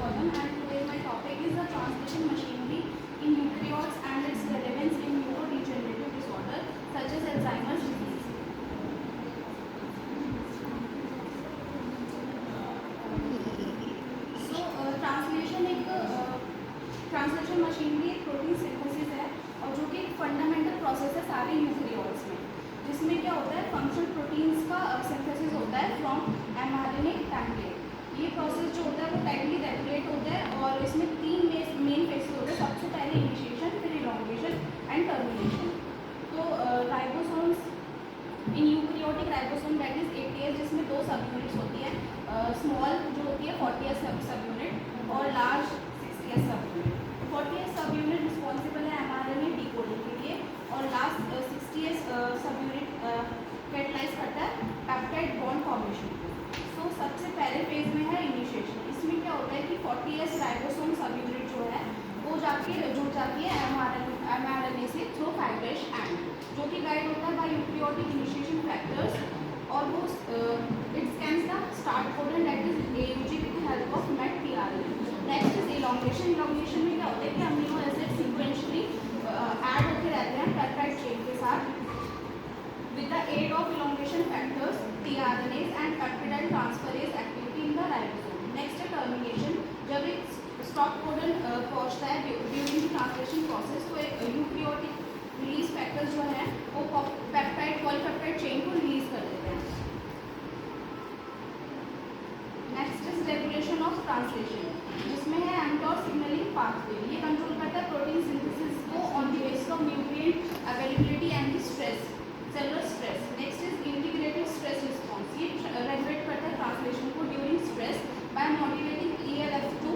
Gautam, and today my topic is the translation machinery in eukaryotes and its relevance in neurodegenerative disorder such as Alzheimer's disease. Translation machinery एक protein synthesis है और जो कि एक fundamental process है सारे eukaryotes में, जिसमें क्या होता है फंक्शनल प्रोटीन्स का सिंथेसिस होता है फ्रॉम एमआरएनए टेम्पलेट। ये प्रोसेस जो होता है वो टाइटली रेगुलेट होता है और इसमें तीन मेन फेजेस होते हैं। सबसे पहले इनिशिएशन, फिर इलॉन्गेशन एंड टर्मिनेशन। तो ribosomes in eukaryotic ribosome that is ATS, जिसमें दो सब यूनिट्स होती है, स्मॉल जो होती है 40S सब यूनिट और लार्ज 60S सब यूनिट। 40S सब यूनिट रिस्पॉन्सिबल है एमआरएनए डिकोडिंग के लिए और लास्ट 60S सब यूनिट कैटलाइज करता है पेप्टाइड बॉन्ड फॉर्मेशन को। सो सबसे पहले फेज में है इनिशिएशन। इसमें क्या होता है कि 40S राइबोसोम सब यूनिट जो है वो जाके जुड़ जाती है एमआरएनए से थ्रू फाइब्रेश एंड, जो कि गाइड होता है बाय यूकैरियोटिक इनिशिएशन फैक्टर्स, और वो it scans the start codon that is AUG with the help of MET tRNA। Next is elongation. Elongation में क्या होता है कि अमीनो एसिड सीक्वेंशियली ऐड होते रहते हैं पेप्टाइड चेन के साथ with the aid of elongation factors tRNAs and peptidyl transferase activity in the ribosome. Next है टर्मिनेशन। जब एक स्टॉप कोडन पहुंचता है ड्यूरिंग द ट्रांसलेशन प्रोसेस तो एक यूकैरियोटिक रिलीज फैक्टर्स जो है वो पेप्टाइड पॉलीपेप्टाइड चेन को रिलीज कर देते हैं। Next is regulation of translation, जिसमें है mTOR सिग्नलिंग पाथवे। ये कंट्रोल करता है प्रोटीन सिंथेसिस को on the basis of nutrient availability and stress, cellular stress. Next is integrated stress response. ये रेगुलेट करता है ट्रांसलेशन को during stress by modulating ELF2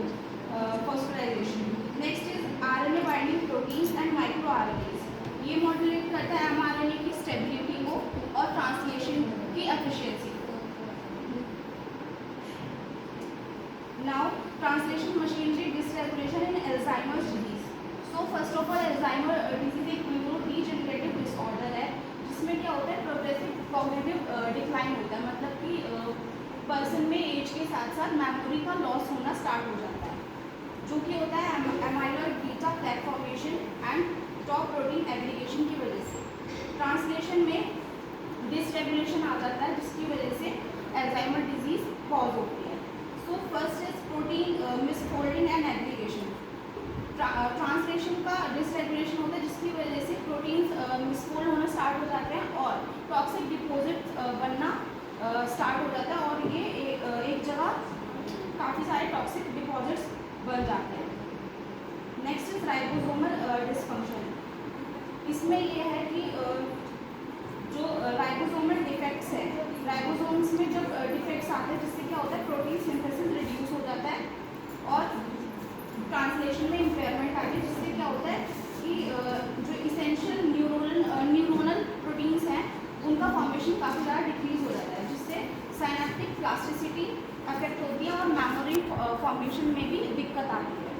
phosphorylation. Next is RNA binding proteins and micro RNAs। ये modulate करता है mRNA की stability को और ट्रांसलेशन की efficiency. Now, translation machinery dysregulation in Alzheimer's disease. So first of all, Alzheimer's disease एक neurodegenerative disorder है, जिसमें क्या होता है प्रोग्रेसिव कॉग्निटिव डिक्लाइन होता है, मतलब कि पर्सन में एज के साथ साथ मेमोरी का लॉस होना स्टार्ट हो जाता है, जो कि होता है amyloid beta plaque formation and top protein aggregation की वजह से। ट्रांसलेशन में डिसरेगुलेशन आ जाता है, जिसकी वजह से अल्जाइमर डिजीज कॉज होती है। So first is protein misfolding and aggregation. Translation का डिसरेगुलेशन होता है, जिसकी वजह से प्रोटीन्स मिसफोल्ड होना स्टार्ट हो जाते हैं और टॉक्सिक डिपॉजिट बनना स्टार्ट हो जाता है और ये एक जगह काफ़ी सारे टॉक्सिक डिपॉजिट्स बन जाते हैं। Next is ribosomal dysfunction. इसमें यह है कि जो राइबोसोमल डिफेक्ट्स है, राइबोसोम्स में जब डिफेक्ट्स आते हैं जिससे क्या होता है प्रोटीन सिंथेसिस रिड्यूस हो जाता है और ट्रांसलेशन में इम्पेयरमेंट आती है, जिससे क्या होता है कि जो इसेंशियल न्यूरोनल प्रोटीन्स हैं उनका फॉर्मेशन काफ़ी ज़्यादा डिक्रीज हो जाता है, जिससे साइनेप्टिक प्लास्टिसिटी अफेक्ट होती है और मेमोरी फॉर्मेशन में भी दिक्कत आती है।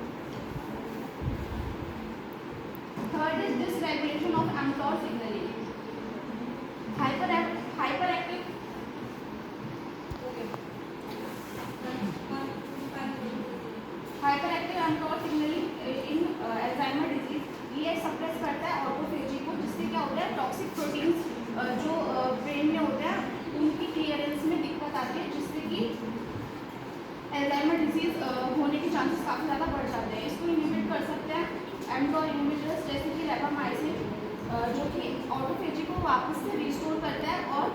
Third is dysregulation of mTOR signalling. hyperactive mTOR signaling in Alzheimer disease, ये सप्रेस करता है ऑटोफेजी को, जिससे क्या होता है टॉक्सिक प्रोटीन्स जो ब्रेन में होते हैं उनकी क्लियरेंस में दिक्कत आती है, जिससे कि अल्जाइमर डिजीज होने के चांसेस काफ़ी ज़्यादा बढ़ जाते हैं। इसको इनिबिट कर सकते हैं mTOR इनिबिटर्स जैसे कि रेपामाइसिन, जो कि ऑटोफेजी को वापस से रिस्टोर करता है और